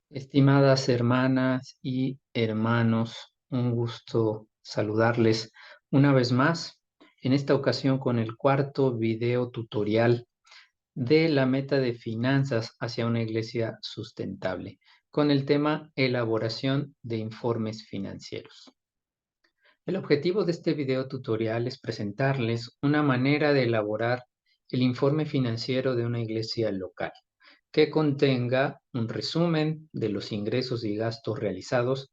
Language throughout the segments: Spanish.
Estimadas hermanas y hermanos, un gusto saludarles una vez más, en esta ocasión con el cuarto video tutorial de la meta de finanzas hacia una iglesia sustentable, con el tema elaboración de informes financieros. El objetivo de este video tutorial es presentarles una manera de elaborar el informe financiero de una iglesia local que contenga un resumen de los ingresos y gastos realizados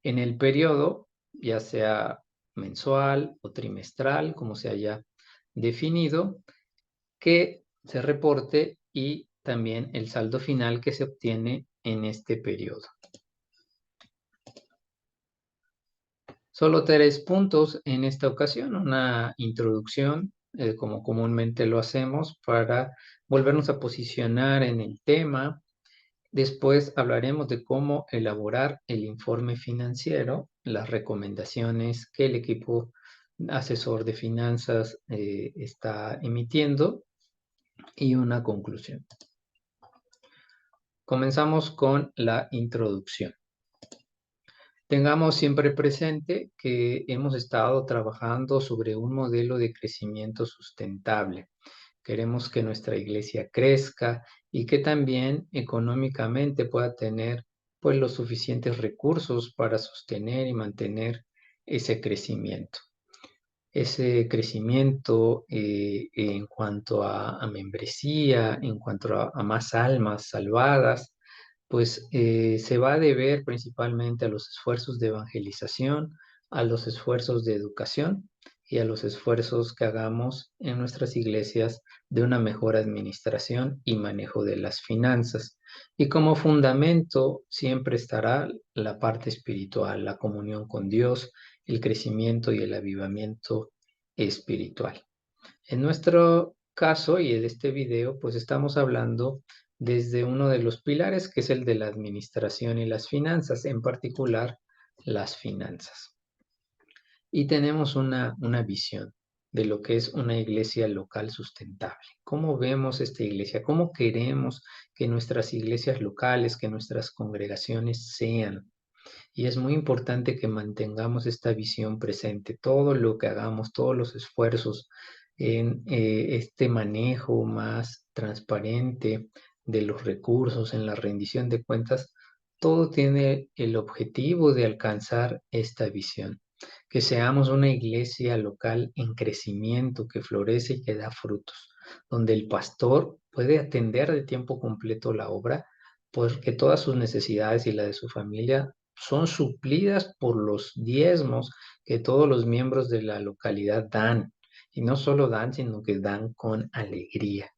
en el periodo, ya sea mensual o trimestral, como se haya definido, que se reporte y también el saldo final que se obtiene en este periodo. Solo 3 puntos en esta ocasión, una introducción, como comúnmente lo hacemos, para volvernos a posicionar en el tema. Después hablaremos de cómo elaborar el informe financiero, las recomendaciones que el equipo asesor de finanzas está emitiendo y una conclusión. Comenzamos con la introducción. Tengamos siempre presente que hemos estado trabajando sobre un modelo de crecimiento sustentable. Queremos que nuestra iglesia crezca y que también económicamente pueda tener pues los suficientes recursos para sostener y mantener ese crecimiento. Ese crecimiento en cuanto a membresía, en cuanto a más almas salvadas, pues se va a deber principalmente a los esfuerzos de evangelización, a los esfuerzos de educación y a los esfuerzos que hagamos en nuestras iglesias de una mejor administración y manejo de las finanzas. Y como fundamento siempre estará la parte espiritual, la comunión con Dios, el crecimiento y el avivamiento espiritual. En nuestro caso y en este video, pues estamos hablando desde uno de los pilares, que es el de la administración y las finanzas, en particular las finanzas. Y tenemos una visión de lo que es una iglesia local sustentable. ¿Cómo vemos esta iglesia? ¿Cómo queremos que nuestras iglesias locales, que nuestras congregaciones sean? Y es muy importante que mantengamos esta visión presente. Todo lo que hagamos, todos los esfuerzos en este manejo más transparente de los recursos, en la rendición de cuentas, todo tiene el objetivo de alcanzar esta visión. Que seamos una iglesia local en crecimiento, que florece y que da frutos, donde el pastor puede atender de tiempo completo la obra, porque todas sus necesidades y la de su familia son suplidas por los diezmos que todos los miembros de la localidad dan. Y no solo dan, sino que dan con alegría.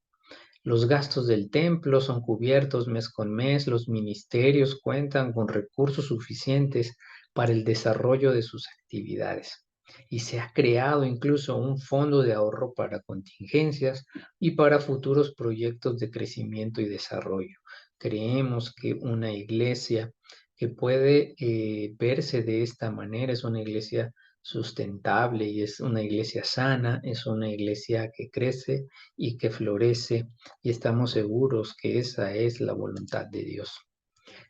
Los gastos del templo son cubiertos mes con mes, los ministerios cuentan con recursos suficientes para el desarrollo de sus actividades. Y se ha creado incluso un fondo de ahorro para contingencias y para futuros proyectos de crecimiento y desarrollo. Creemos que una iglesia que puede verse de esta manera es una iglesia sustentable y es una iglesia sana, es una iglesia que crece y que florece, y estamos seguros que esa es la voluntad de Dios.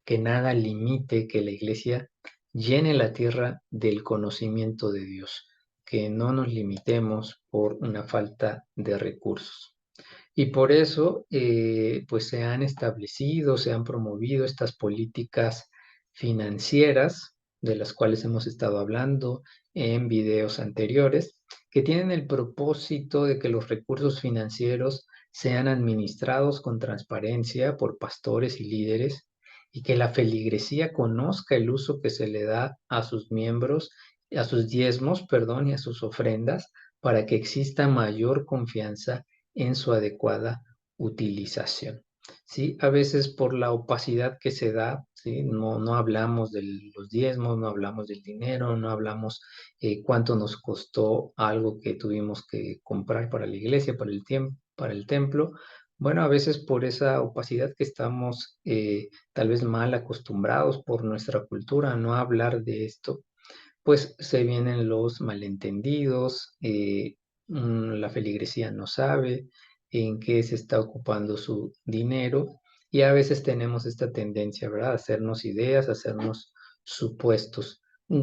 Que nada limite que la iglesia llene la tierra del conocimiento de Dios, que no nos limitemos por una falta de recursos. Y por eso, pues se han establecido, se han promovido estas políticas financieras de las cuales hemos estado hablando en videos anteriores, que tienen el propósito de que los recursos financieros sean administrados con transparencia por pastores y líderes y que la feligresía conozca el uso que se le da a sus miembros, a sus diezmos, perdón, y a sus ofrendas para que exista mayor confianza en su adecuada utilización. ¿Sí? A veces por la opacidad que se da, ¿sí? No hablamos de los diezmos, no hablamos del dinero, no hablamos cuánto nos costó algo que tuvimos que comprar para la iglesia, para el templo. Bueno, a veces por esa opacidad que estamos tal vez mal acostumbrados por nuestra cultura a no hablar de esto, pues se vienen los malentendidos, la feligresía no sabe en qué se está ocupando su dinero Y a veces tenemos esta tendencia, ¿verdad? A hacernos ideas, a hacernos supuestos.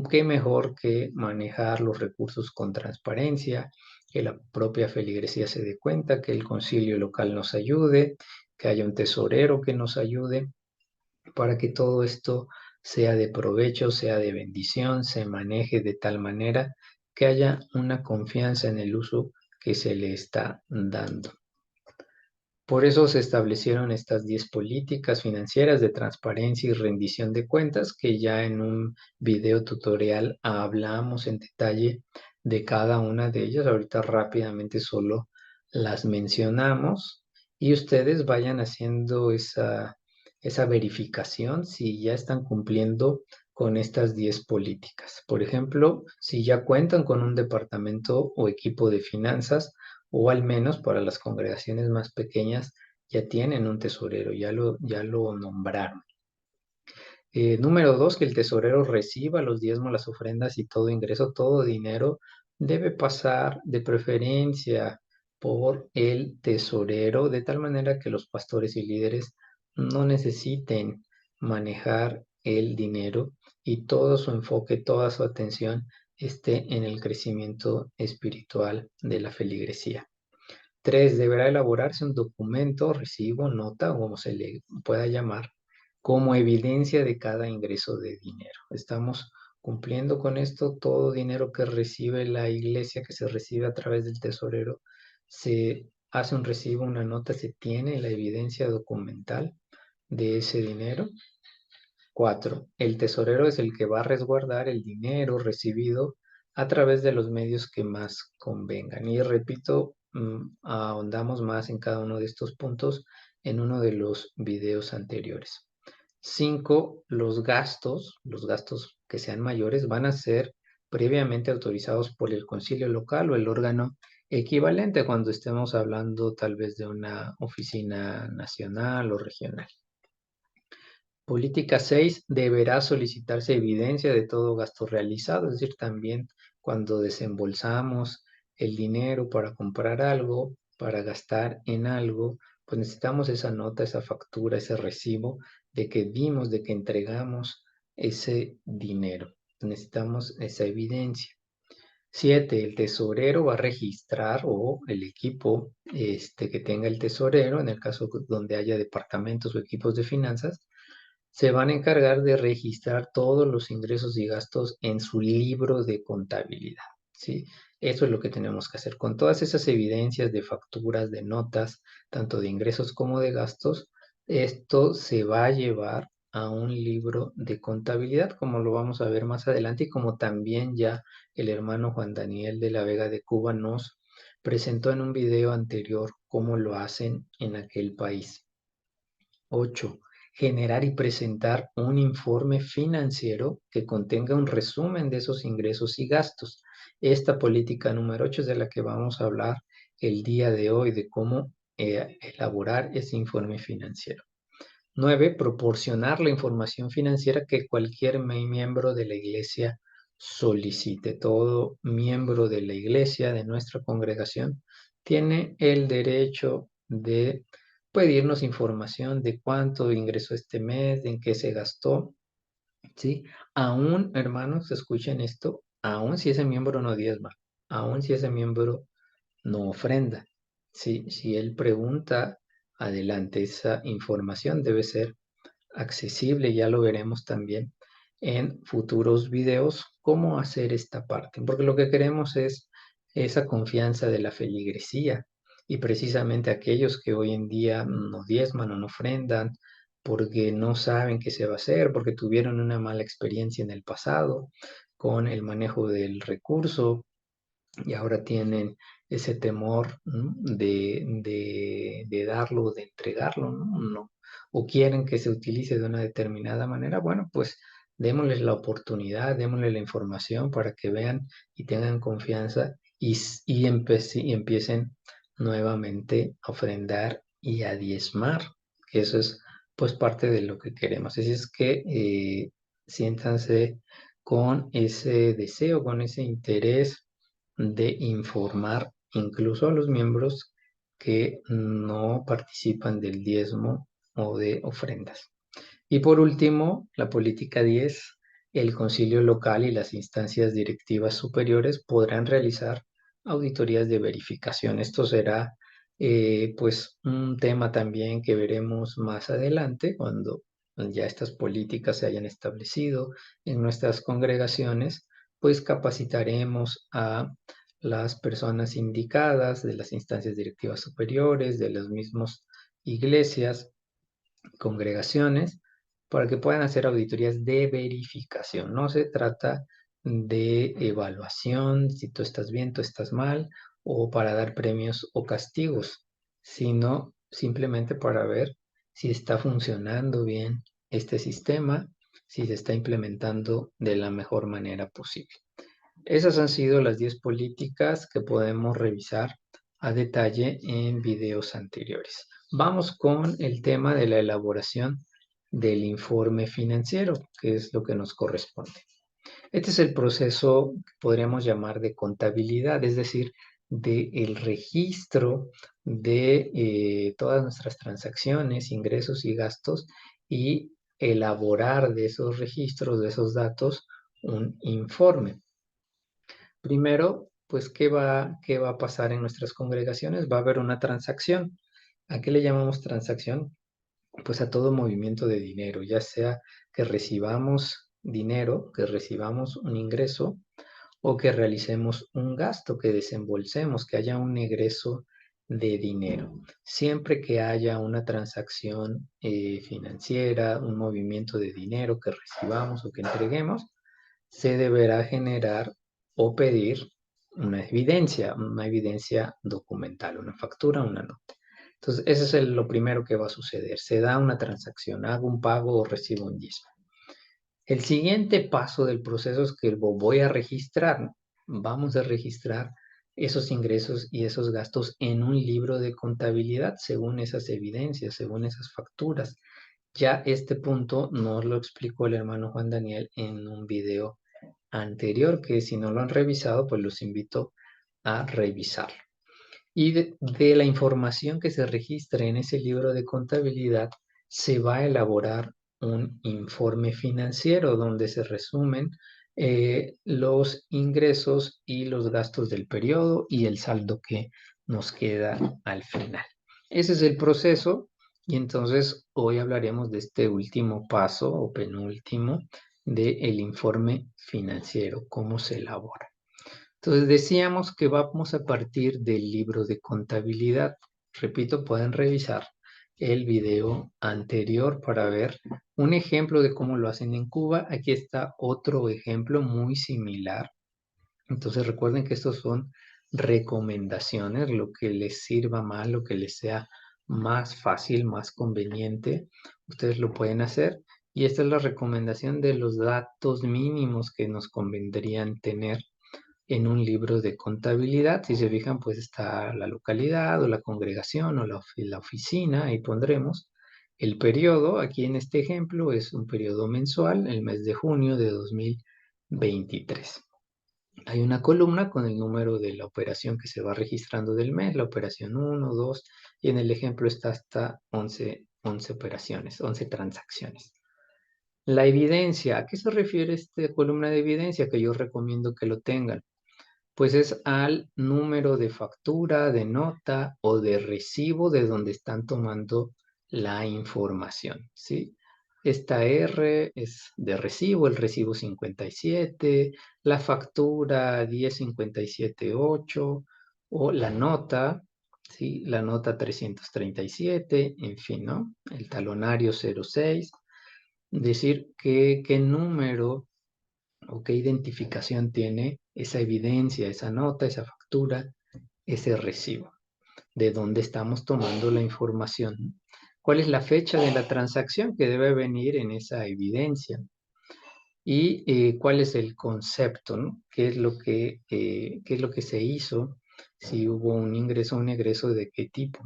¿Qué mejor que manejar los recursos con transparencia, que la propia feligresía se dé cuenta, que el concilio local nos ayude, que haya un tesorero que nos ayude para que todo esto sea de provecho, sea de bendición, se maneje de tal manera que haya una confianza en el uso que se le está dando? Por eso se establecieron estas 10 políticas financieras de transparencia y rendición de cuentas, que ya en un video tutorial hablamos en detalle de cada una de ellas. Ahorita rápidamente solo las mencionamos y ustedes vayan haciendo esa verificación si ya están cumpliendo con estas 10 políticas. Por ejemplo, si ya cuentan con un departamento o equipo de finanzas, o al menos para las congregaciones más pequeñas ya tienen un tesorero, ya lo nombraron. Número 2, que el tesorero reciba los diezmos, las ofrendas y todo ingreso, todo dinero debe pasar de preferencia por el tesorero, de tal manera que los pastores y líderes no necesiten manejar el dinero y todo su enfoque, toda su atención esté en el crecimiento espiritual de la feligresía. 3, deberá elaborarse un documento, recibo, nota, o como se le pueda llamar, como evidencia de cada ingreso de dinero. Estamos cumpliendo con esto. Todo dinero que recibe la iglesia, que se recibe a través del tesorero, se hace un recibo, una nota, se tiene la evidencia documental de ese dinero. 4, el tesorero es el que va a resguardar el dinero recibido a través de los medios que más convengan. Y repito, ahondamos más en cada uno de estos puntos en uno de los videos anteriores. 5, los gastos que sean mayores van a ser previamente autorizados por el concilio local o el órgano equivalente cuando estemos hablando tal vez de una oficina nacional o regional. Política 6, deberá solicitarse evidencia de todo gasto realizado, es decir, también cuando desembolsamos el dinero para comprar algo, para gastar en algo, pues necesitamos esa nota, esa factura, ese recibo de que dimos, de que entregamos ese dinero. Necesitamos esa evidencia. 7, el tesorero va a registrar, o el equipo que tenga el tesorero, en el caso donde haya departamentos o equipos de finanzas, se van a encargar de registrar todos los ingresos y gastos en su libro de contabilidad, ¿sí? Eso es lo que tenemos que hacer. Con todas esas evidencias de facturas, de notas, tanto de ingresos como de gastos, esto se va a llevar a un libro de contabilidad, como lo vamos a ver más adelante, y como también ya el hermano Juan Daniel de la Vega de Cuba nos presentó en un video anterior cómo lo hacen en aquel país. 8, generar y presentar un informe financiero que contenga un resumen de esos ingresos y gastos. Esta política número 8 es de la que vamos a hablar el día de hoy, de cómo elaborar ese informe financiero. 9, proporcionar la información financiera que cualquier miembro de la iglesia solicite. Todo miembro de la iglesia, de nuestra congregación, tiene el derecho de pedirnos información de cuánto ingresó este mes, en qué se gastó, ¿sí? Aún, hermanos, escuchen esto, aún si ese miembro no diezma, aún si ese miembro no ofrenda, ¿sí? Si él pregunta, adelante, esa información debe ser accesible, ya lo veremos también en futuros videos, cómo hacer esta parte, porque lo que queremos es esa confianza de la feligresía, y precisamente aquellos que hoy en día no diezman o no ofrendan porque no saben qué se va a hacer, porque tuvieron una mala experiencia en el pasado con el manejo del recurso, y ahora tienen ese temor, ¿no? de darlo, de entregarlo, ¿no? O quieren que se utilice de una determinada manera. Bueno, pues démosles la oportunidad, démosles la información para que vean y tengan confianza y empiecen nuevamente a ofrendar y a diezmar, que eso es pues parte de lo que queremos. Así es que siéntanse con ese deseo, con ese interés de informar incluso a los miembros que no participan del diezmo o de ofrendas. Y por último, la política 10, el concilio local y las instancias directivas superiores podrán realizar auditorías de verificación. Esto será pues un tema también que veremos más adelante cuando ya estas políticas se hayan establecido en nuestras congregaciones, pues capacitaremos a las personas indicadas de las instancias directivas superiores, de las mismas iglesias, congregaciones, para que puedan hacer auditorías de verificación. No se trata de evaluación, si tú estás bien, tú estás mal, o para dar premios o castigos, sino simplemente para ver si está funcionando bien este sistema, si se está implementando de la mejor manera posible. Esas han sido las 10 políticas que podemos revisar a detalle en videos anteriores. Vamos con el tema de la elaboración del informe financiero, que es lo que nos corresponde. Este es el proceso que podríamos llamar de contabilidad, es decir, del registro de todas nuestras transacciones, ingresos y gastos, y elaborar de esos registros, de esos datos, un informe. Primero, pues, qué va a pasar en nuestras congregaciones? Va a haber una transacción. ¿A qué le llamamos transacción? Pues a todo movimiento de dinero, ya sea que recibamos dinero, que recibamos un ingreso o que realicemos un gasto, que desembolsemos, que haya un egreso de dinero. Siempre que haya una transacción financiera, un movimiento de dinero que recibamos o que entreguemos, se deberá generar o pedir una evidencia documental, una factura, una nota. Entonces, eso es lo primero que va a suceder. Se da una transacción, hago un pago o recibo un diezmo. El siguiente paso del proceso es que voy a registrar. Vamos a registrar esos ingresos y esos gastos en un libro de contabilidad según esas evidencias, según esas facturas. Ya este punto nos lo explicó el hermano Juan Daniel en un video anterior, que si no lo han revisado, pues los invito a revisarlo. Y de la información que se registre en ese libro de contabilidad, se va a elaborar un informe financiero donde se resumen los ingresos y los gastos del periodo y el saldo que nos queda al final. Ese es el proceso, y entonces hoy hablaremos de este último paso o penúltimo del informe financiero, cómo se elabora. Entonces decíamos que vamos a partir del libro de contabilidad. Repito, pueden revisar el video anterior para ver un ejemplo de cómo lo hacen en Cuba. Aquí está otro ejemplo muy similar. Entonces recuerden que estos son recomendaciones, lo que les sirva más, lo que les sea más fácil, más conveniente, ustedes lo pueden hacer. Y esta es la recomendación de los datos mínimos que nos convendrían tener en un libro de contabilidad. Si se fijan, pues está la localidad o la congregación o la oficina, ahí pondremos. El periodo, aquí en este ejemplo, es un periodo mensual, el mes de junio de 2023. Hay una columna con el número de la operación que se va registrando del mes, la operación 1, 2, y en el ejemplo está hasta 11 operaciones, 11 transacciones. La evidencia, ¿a qué se refiere esta columna de evidencia? Que yo recomiendo que lo tengan. Pues es al número de factura, de nota o de recibo de donde están tomando la información, ¿sí? Esta R es de recibo, el recibo 57, la factura 10578 o la nota, ¿sí? La nota 337, en fin, ¿no? El talonario 06, decir qué número o qué identificación tiene esa evidencia, esa nota, esa factura, ese recibo, de dónde estamos tomando la información, cuál es la fecha de la transacción que debe venir en esa evidencia y cuál es el concepto, ¿no? ¿Qué es lo que se hizo? Si hubo un egreso de qué tipo.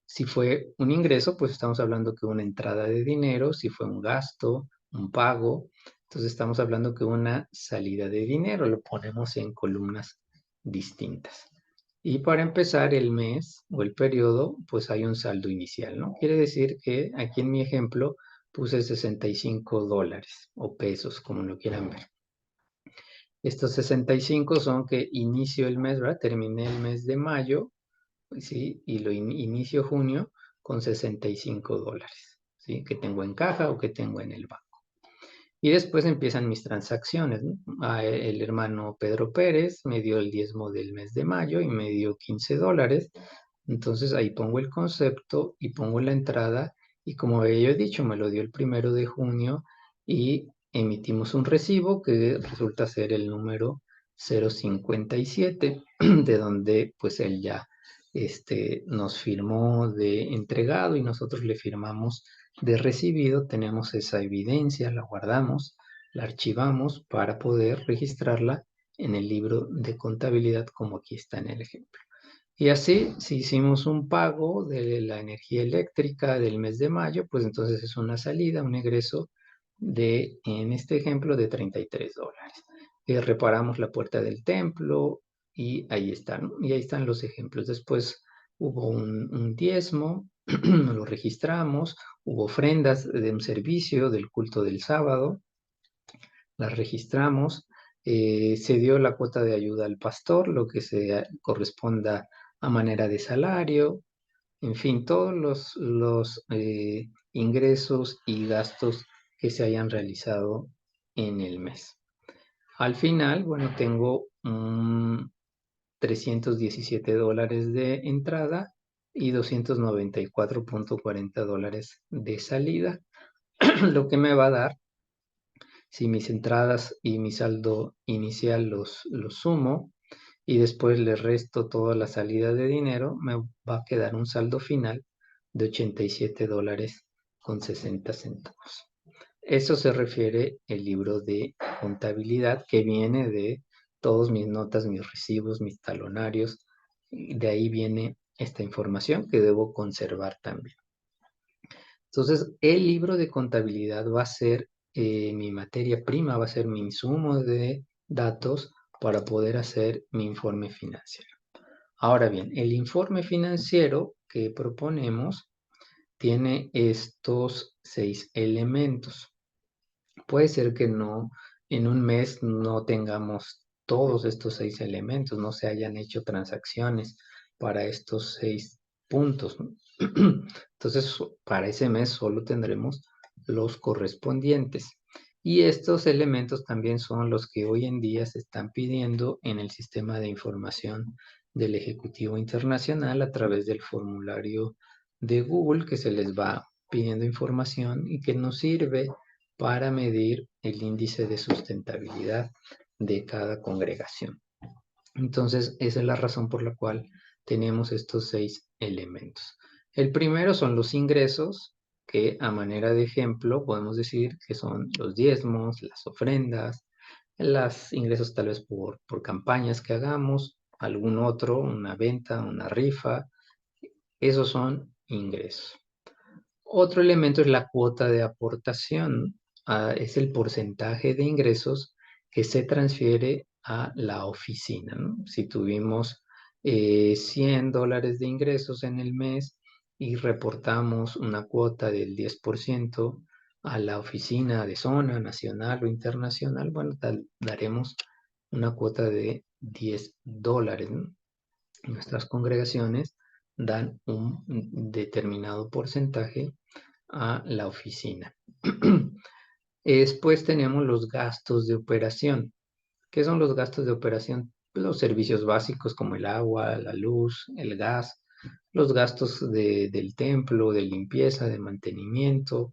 Si fue un ingreso, pues estamos hablando que una entrada de dinero. Si fue un gasto, un pago, entonces estamos hablando que una salida de dinero. Lo ponemos en columnas distintas. Y para empezar el mes o el periodo, pues hay un saldo inicial, ¿no? Quiere decir que aquí en mi ejemplo puse $65 o pesos, como lo quieran ver. Estos 65 son que inicio el mes, ¿verdad? Terminé el mes de mayo, ¿sí? Y lo inicio junio con $65, ¿sí? Que tengo en caja o que tengo en el banco. Y después empiezan mis transacciones, ¿no? El hermano Pedro Pérez me dio el diezmo del mes de mayo y me dio $15. Entonces ahí pongo el concepto y pongo la entrada y como había yo dicho, me lo dio el 1 de junio y emitimos un recibo que resulta ser el número 057, de donde pues él ya nos firmó de entregado y nosotros le firmamos de recibido. Tenemos esa evidencia, la guardamos, la archivamos para poder registrarla en el libro de contabilidad como aquí está en el ejemplo. Y así, si hicimos un pago de la energía eléctrica del mes de mayo, pues entonces es una salida, un egreso de, en este ejemplo, de $33. Reparamos la puerta del templo y ahí están, ¿no? Y ahí están los ejemplos. Después hubo un diezmo, lo registramos, hubo ofrendas de un servicio del culto del sábado, las registramos, se dio la cuota de ayuda al pastor, lo que se corresponda a manera de salario, en fin, todos los ingresos y gastos que se hayan realizado en el mes. Al final, bueno, tengo $317 de entrada y $294.40 de salida, lo que me va a dar, si mis entradas y mi saldo inicial los sumo y después le resto toda la salida de dinero, me va a quedar un saldo final de $87.60. Eso se refiere el libro de contabilidad que viene de todas mis notas, mis recibos, mis talonarios. Y de ahí viene esta información que debo conservar también. Entonces, el libro de contabilidad va a ser mi materia prima, va a ser mi insumo de datos para poder hacer mi informe financiero. Ahora bien, el informe financiero que proponemos tiene estos 6 elementos. Puede ser que no, en un mes no tengamos todos estos 6 elementos, no se hayan hecho transacciones para estos 6 puntos, ¿no? Entonces, para ese mes solo tendremos los correspondientes. Y estos elementos también son los que hoy en día se están pidiendo en el sistema de información del Ejecutivo Internacional a través del formulario de Google que se les va pidiendo información y que nos sirve para medir el índice de sustentabilidad de cada congregación. Entonces, esa es la razón por la cual tenemos estos 6 elementos. El primero son los ingresos, que a manera de ejemplo podemos decir que son los diezmos, las ofrendas, los ingresos tal vez por campañas que hagamos, algún otro, una venta, una rifa. Esos son ingresos. Otro elemento es la cuota de aportación. Es el porcentaje de ingresos que se transfiere a la oficina, ¿no? Si tuvimos $100 de ingresos en el mes y reportamos una cuota del 10% a la oficina de zona nacional o internacional, bueno, daremos una cuota de $10, ¿no? Nuestras congregaciones dan un determinado porcentaje a la oficina. Después tenemos los gastos de operación. ¿Qué son los gastos de operación? Los servicios básicos como el agua, la luz, el gas, los gastos del templo, de limpieza, de mantenimiento,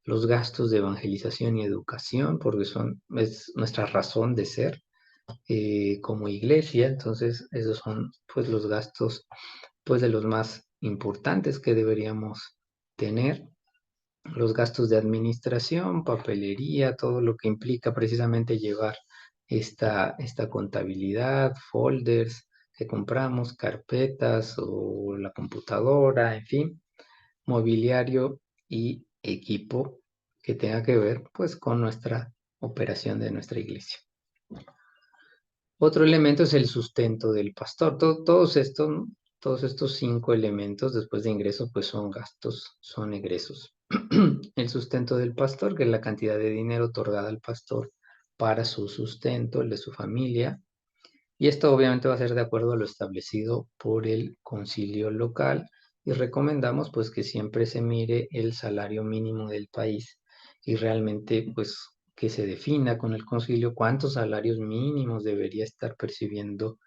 los gastos de evangelización y educación, porque es nuestra razón de ser como iglesia. Entonces, esos son pues los gastos pues de los más importantes que deberíamos tener. Los gastos de administración, papelería, todo lo que implica precisamente llevar esta contabilidad, folders que compramos, carpetas o la computadora, en fin, mobiliario y equipo que tenga que ver pues con nuestra operación de nuestra iglesia. Otro elemento es el sustento del pastor. Todos estos 5 elementos después de ingresos, pues son gastos, son egresos. El sustento del pastor, que es la cantidad de dinero otorgada al pastor para su sustento, el de su familia. Y esto obviamente va a ser de acuerdo a lo establecido por el concilio local y recomendamos pues que siempre se mire el salario mínimo del país y realmente pues que se defina con el concilio cuántos salarios mínimos debería estar percibiendo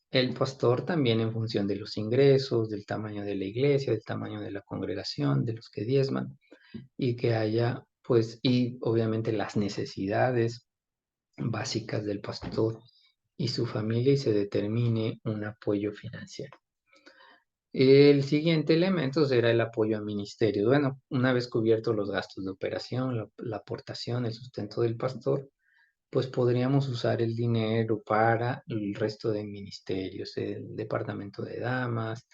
el pastor también en función de los ingresos, del tamaño de la iglesia, del tamaño de la congregación, de los que diezman y que haya pues y obviamente las necesidades básicas del pastor y su familia y se determine un apoyo financiero. El siguiente elemento será el apoyo a ministerios. Bueno, una vez cubiertos los gastos de operación, la aportación, el sustento del pastor, pues podríamos usar el dinero para el resto de ministerios, el departamento de damas,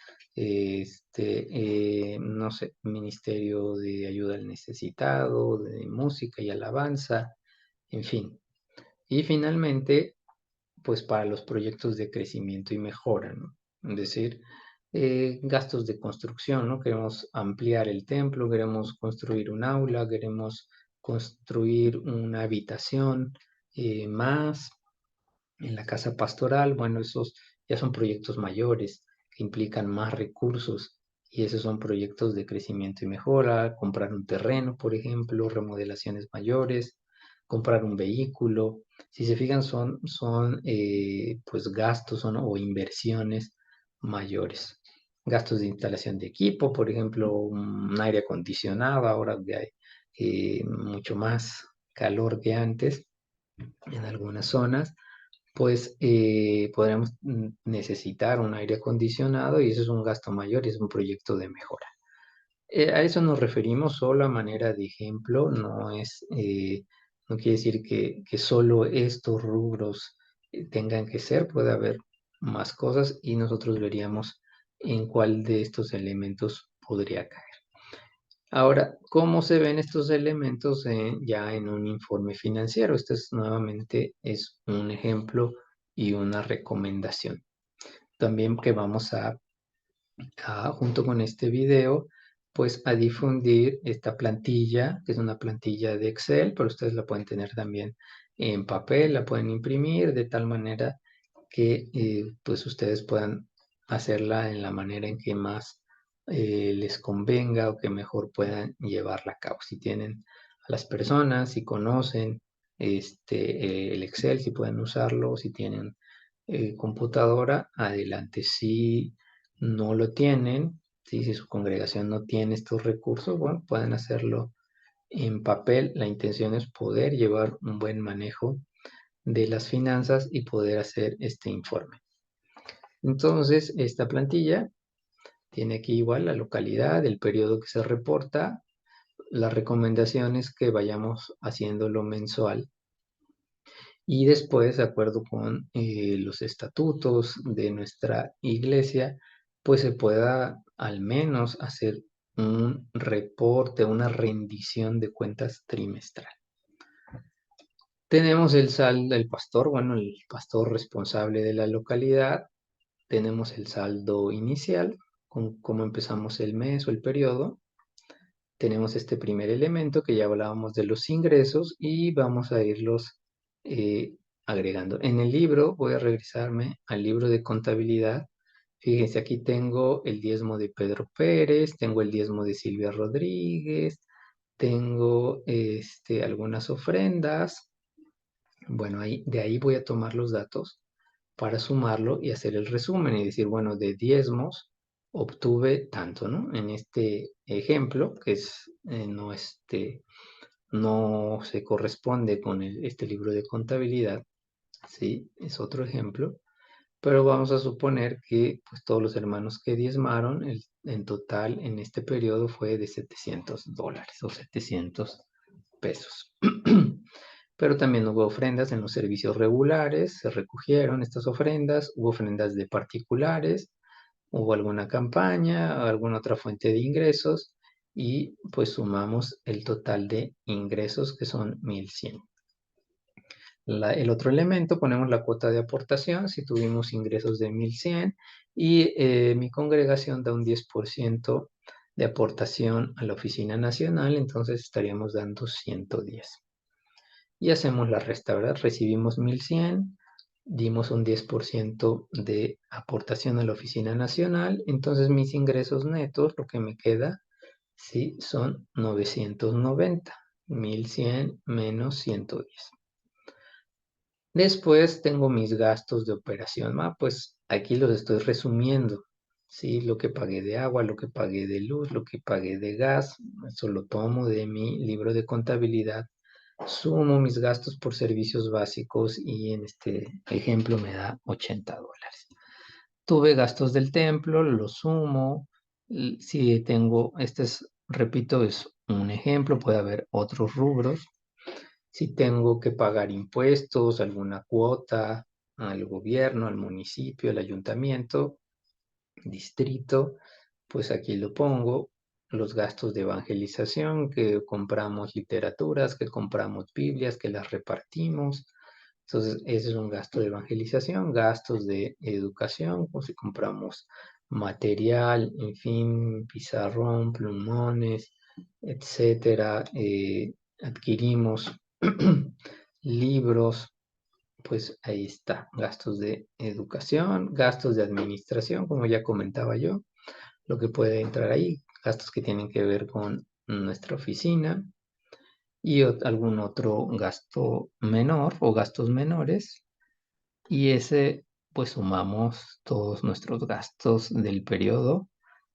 no sé, ministerio de ayuda al necesitado, de música y alabanza, en fin. Y finalmente, pues para los proyectos de crecimiento y mejora, ¿no? Es decir, gastos de construcción, ¿no? Queremos ampliar el templo, queremos construir un aula, queremos construir una habitación más en la casa pastoral. Bueno, esos ya son proyectos mayores que implican más recursos y esos son proyectos de crecimiento y mejora, comprar un terreno, por ejemplo, remodelaciones mayores, comprar un vehículo. Si se fijan, son pues gastos o inversiones mayores. Gastos de instalación de equipo, por ejemplo, un aire acondicionado, ahora que hay mucho más calor que antes en algunas zonas, pues podremos necesitar un aire acondicionado y eso es un gasto mayor y es un proyecto de mejora. A eso nos referimos solo a manera de ejemplo, no quiere decir que solo estos rubros tengan que ser, puede haber más cosas y nosotros veríamos en cuál de estos elementos podría caer. Ahora, ¿cómo se ven estos elementos ya en un informe financiero? Este es nuevamente es un ejemplo y una recomendación. También que vamos junto con este video, pues a difundir esta plantilla, que es una plantilla de Excel, pero ustedes la pueden tener también en papel, la pueden imprimir de tal manera que pues ustedes puedan hacerla en la manera en que más les convenga o que mejor puedan llevarla a cabo. Si tienen a las personas, si conocen el Excel, si pueden usarlo, si tienen computadora, adelante. Si no lo tienen, si su congregación no tiene estos recursos, bueno, pueden hacerlo en papel. La intención es poder llevar un buen manejo de las finanzas y poder hacer este informe. Entonces, esta plantilla tiene aquí igual la localidad, el periodo que se reporta, las recomendaciones que vayamos haciéndolo mensual y después, de acuerdo con los estatutos de nuestra iglesia, pues se pueda al menos hacer un reporte, una rendición de cuentas trimestral. Tenemos el saldo del pastor, bueno, el pastor responsable de la localidad. Tenemos el saldo inicial, con cómo empezamos el mes o el periodo. Tenemos este primer elemento que ya hablábamos de los ingresos y vamos a irlos eh, agregando. En el libro voy a regresarme al libro de contabilidad. Fíjense, aquí tengo el diezmo de Pedro Pérez, tengo el diezmo de Silvia Rodríguez, tengo algunas ofrendas. Bueno, de ahí voy a tomar los datos para sumarlo y hacer el resumen y decir, bueno, de diezmos obtuve tanto, ¿no? En este ejemplo, que es, no se corresponde con este libro de contabilidad, ¿sí? Es otro ejemplo, pero vamos a suponer que pues todos los hermanos que diezmaron, en total en este periodo fue de $700 o 700 pesos. Pero también hubo ofrendas en los servicios regulares, se recogieron estas ofrendas, hubo ofrendas de particulares, hubo alguna campaña, alguna otra fuente de ingresos y pues sumamos el total de ingresos que son 1100. el otro elemento, ponemos la cuota de aportación, si tuvimos ingresos de 1,100 y mi congregación da un 10% de aportación a la Oficina Nacional, entonces estaríamos dando 110. Y hacemos la resta, ¿verdad? Recibimos 1,100, dimos un 10% de aportación a la Oficina Nacional, entonces mis ingresos netos, lo que me queda, sí, son 990, 1,100 menos 110. Después tengo mis gastos de operación. Pues aquí los estoy resumiendo. Sí, lo que pagué de agua, lo que pagué de luz, lo que pagué de gas. Eso lo tomo de mi libro de contabilidad. Sumo mis gastos por servicios básicos y en este ejemplo me da $80. Tuve gastos del templo, los sumo. Si tengo, repito, es un ejemplo, puede haber otros rubros. Si tengo que pagar impuestos, alguna cuota al gobierno, al municipio, al ayuntamiento, distrito, pues aquí lo pongo. Los gastos de evangelización, que compramos literaturas, que compramos Biblias, que las repartimos. Entonces, ese es un gasto de evangelización. Gastos de educación, pues si compramos material, en fin, pizarrón, plumones, etcétera. Adquirimos libros, pues ahí está. Gastos de educación, gastos de administración, como ya comentaba yo, lo que puede entrar ahí, gastos que tienen que ver con nuestra oficina y algún otro gasto menor o gastos menores. Y ese, pues sumamos todos nuestros gastos del periodo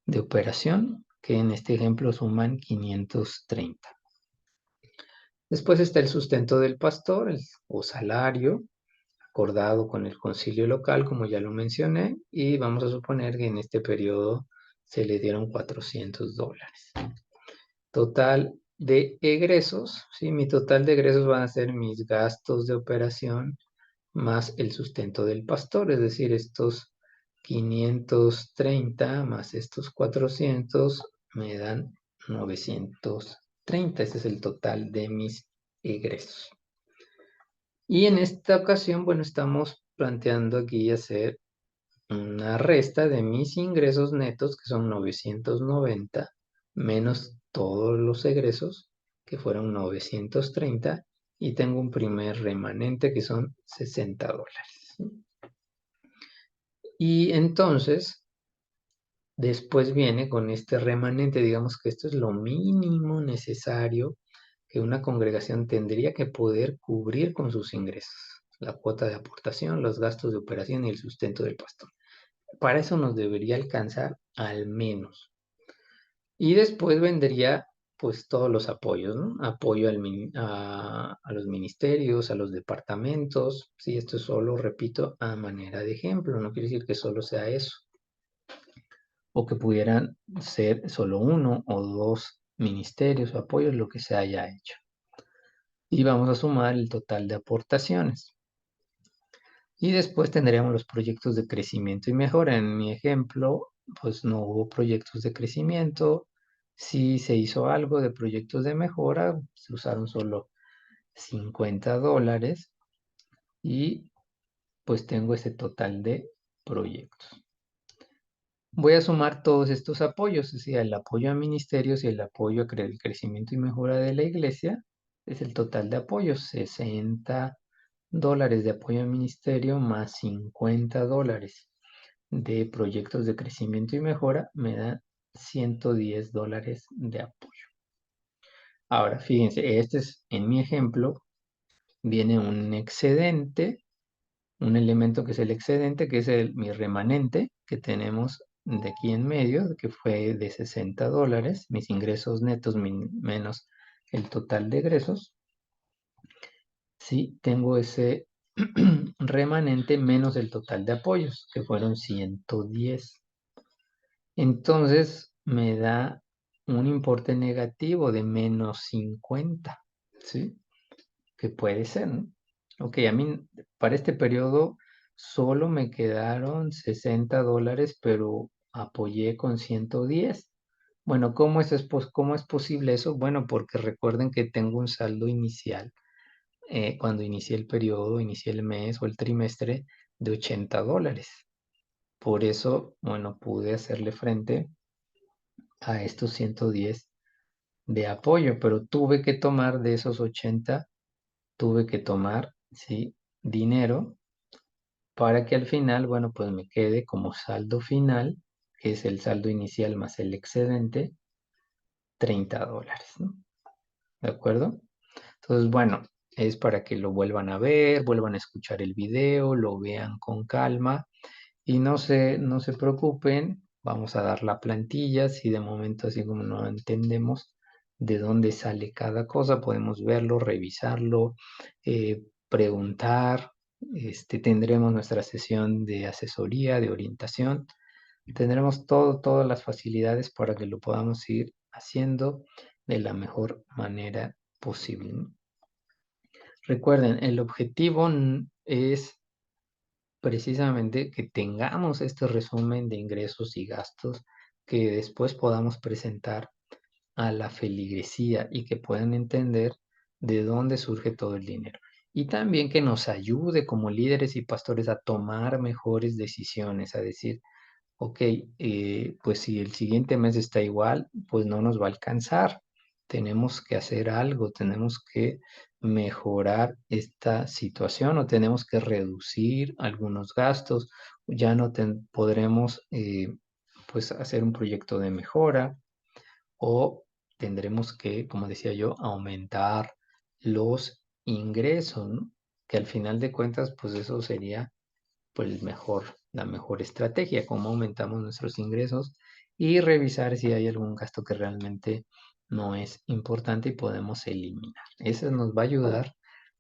de operación, que en este ejemplo suman 530. Después está el sustento del pastor o salario acordado con el concilio local, como ya lo mencioné, y vamos a suponer que en este periodo se le dieron $400. Total de egresos, ¿sí? Mi total de egresos van a ser mis gastos de operación más el sustento del pastor, es decir, estos 530 más estos 400 me dan 930. Ese es el total de mis egresos. Y en esta ocasión, bueno, estamos planteando aquí hacer una resta de mis ingresos netos, que son 990, menos todos los egresos, que fueron 930, y tengo un primer remanente que son $60. Y entonces, después viene con este remanente, digamos que esto es lo mínimo necesario que una congregación tendría que poder cubrir con sus ingresos. La cuota de aportación, los gastos de operación y el sustento del pastor. Para eso nos debería alcanzar al menos. Y después vendría pues todos los apoyos, ¿no? Apoyo a los ministerios, a los departamentos. Sí, esto es solo, repito, a manera de ejemplo. No quiere decir que solo sea eso. O que pudieran ser solo uno o dos ministerios o apoyos, lo que se haya hecho. Y vamos a sumar el total de aportaciones. Y después tendríamos los proyectos de crecimiento y mejora. En mi ejemplo, pues no hubo proyectos de crecimiento. Si se hizo algo de proyectos de mejora, se usaron solo $50 y pues tengo ese total de proyectos. Voy a sumar todos estos apoyos, es decir, el apoyo a ministerios y el apoyo al crecimiento y mejora de la iglesia. Es el total de apoyos, $60 de apoyo al ministerio más $50 de proyectos de crecimiento y mejora, me da $110 de apoyo. Ahora, fíjense, este es, en mi ejemplo, viene un excedente, un elemento que es el excedente, que es mi remanente que tenemos de aquí en medio, que fue de $60, mis ingresos netos menos el total de egresos. Sí, tengo ese remanente menos el total de apoyos, que fueron 110. Entonces me da un importe negativo de menos 50, ¿sí? Que puede ser, ¿no? Ok, a mí para este periodo solo me quedaron $60, pero apoyé con 110. Bueno, ¿cómo es posible eso? Bueno, porque recuerden que tengo un saldo inicial cuando inicie el periodo, inicie el mes o el trimestre de $80. Por eso, bueno, pude hacerle frente a estos 110 de apoyo, pero tuve que tomar de esos 80, tuve que tomar, sí, dinero para que al final, bueno, pues me quede como saldo final, que es el saldo inicial más el excedente, $30, ¿no? ¿De acuerdo? Entonces, bueno, es para que lo vuelvan a ver, vuelvan a escuchar el video, lo vean con calma y no se preocupen, vamos a dar la plantilla, si de momento así como no entendemos de dónde sale cada cosa, podemos verlo, revisarlo, preguntar, tendremos nuestra sesión de asesoría, de orientación, tendremos todas las facilidades para que lo podamos ir haciendo de la mejor manera posible, ¿no? Recuerden, el objetivo es precisamente que tengamos este resumen de ingresos y gastos que después podamos presentar a la feligresía y que puedan entender de dónde surge todo el dinero. Y también que nos ayude como líderes y pastores a tomar mejores decisiones, a decir, ok, pues si el siguiente mes está igual, pues no nos va a alcanzar. Tenemos que hacer algo, tenemos que mejorar esta situación o tenemos que reducir algunos gastos. Ya no podremos pues hacer un proyecto de mejora o tendremos que, como decía yo, aumentar los ingresos, ¿no? Que al final de cuentas, pues eso sería pues la mejor estrategia, cómo aumentamos nuestros ingresos y revisar si hay algún gasto que realmente no es importante y podemos eliminar. Eso nos va a ayudar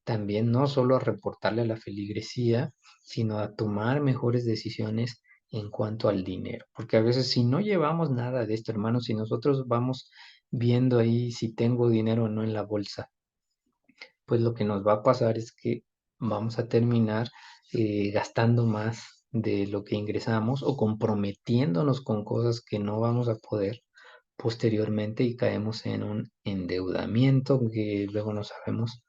también no solo a reportarle a la feligresía, sino a tomar mejores decisiones en cuanto al dinero. Porque a veces si no llevamos nada de esto, hermanos, si nosotros vamos viendo ahí si tengo dinero o no en la bolsa, pues lo que nos va a pasar es que vamos a terminar gastando más de lo que ingresamos o comprometiéndonos con cosas que no vamos a poder posteriormente y caemos en un endeudamiento que luego no sabemos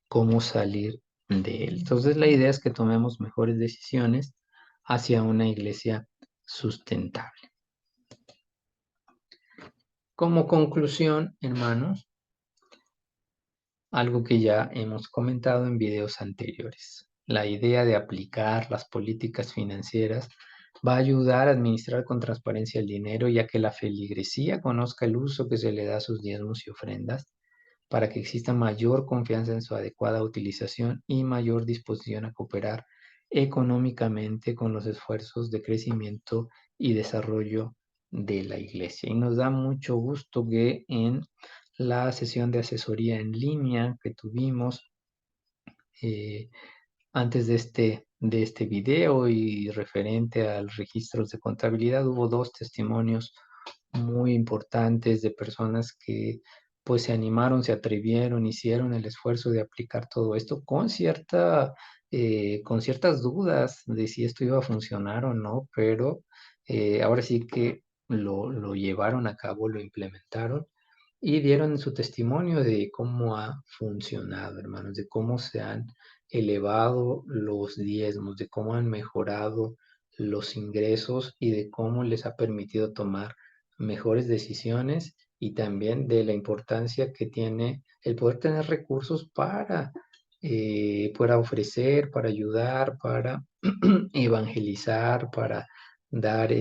cómo salir de él. Entonces la idea es que tomemos mejores decisiones hacia una iglesia sustentable. Como conclusión, hermanos, algo que ya hemos comentado en videos anteriores. La idea de aplicar las políticas financieras va a ayudar a administrar con transparencia el dinero, ya que la feligresía conozca el uso que se le da a sus diezmos y ofrendas, para que exista mayor confianza en su adecuada utilización y mayor disposición a cooperar económicamente con los esfuerzos de crecimiento y desarrollo de la iglesia. Y nos da mucho gusto que en la sesión de asesoría en línea que tuvimos eh, antes de este video y referente al registros de contabilidad, hubo dos testimonios muy importantes de personas que pues se animaron, se atrevieron, hicieron el esfuerzo de aplicar todo esto con ciertas dudas de si esto iba a funcionar o no, pero ahora sí que lo llevaron a cabo, lo implementaron y dieron su testimonio de cómo ha funcionado, hermanos, de cómo se han elevado los diezmos, de cómo han mejorado los ingresos y de cómo les ha permitido tomar mejores decisiones y también de la importancia que tiene el poder tener recursos para ofrecer, para ayudar, para evangelizar, para dar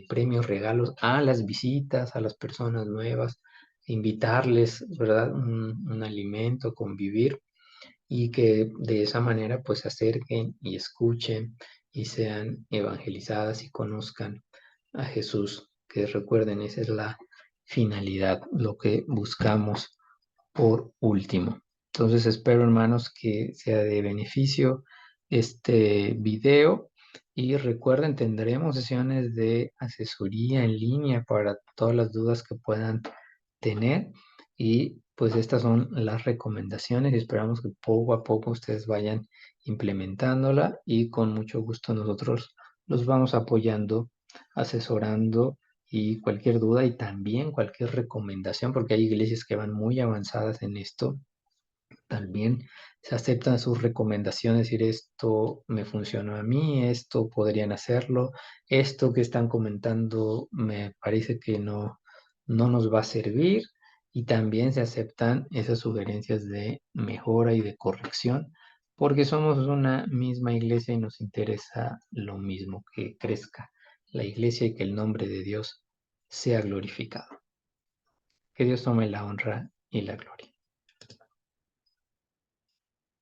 premios, regalos a las visitas, a las personas nuevas, invitarles, ¿verdad? Un alimento, convivir y que de esa manera pues se acerquen y escuchen y sean evangelizadas y conozcan a Jesús, que recuerden, esa es la finalidad, lo que buscamos por último. Entonces espero, hermanos, que sea de beneficio este video y recuerden, tendremos sesiones de asesoría en línea para todas las dudas que puedan tener y pues estas son las recomendaciones y esperamos que poco a poco ustedes vayan implementándola y con mucho gusto nosotros los vamos apoyando, asesorando y cualquier duda y también cualquier recomendación, porque hay iglesias que van muy avanzadas en esto También se aceptan sus recomendaciones, decir esto me funcionó a mí, esto podrían hacerlo, esto que están comentando me parece que no nos va a servir, y también se aceptan esas sugerencias de mejora y de corrección porque somos una misma iglesia y nos interesa lo mismo, que crezca la iglesia y que el nombre de Dios sea glorificado. Que Dios tome la honra y la gloria.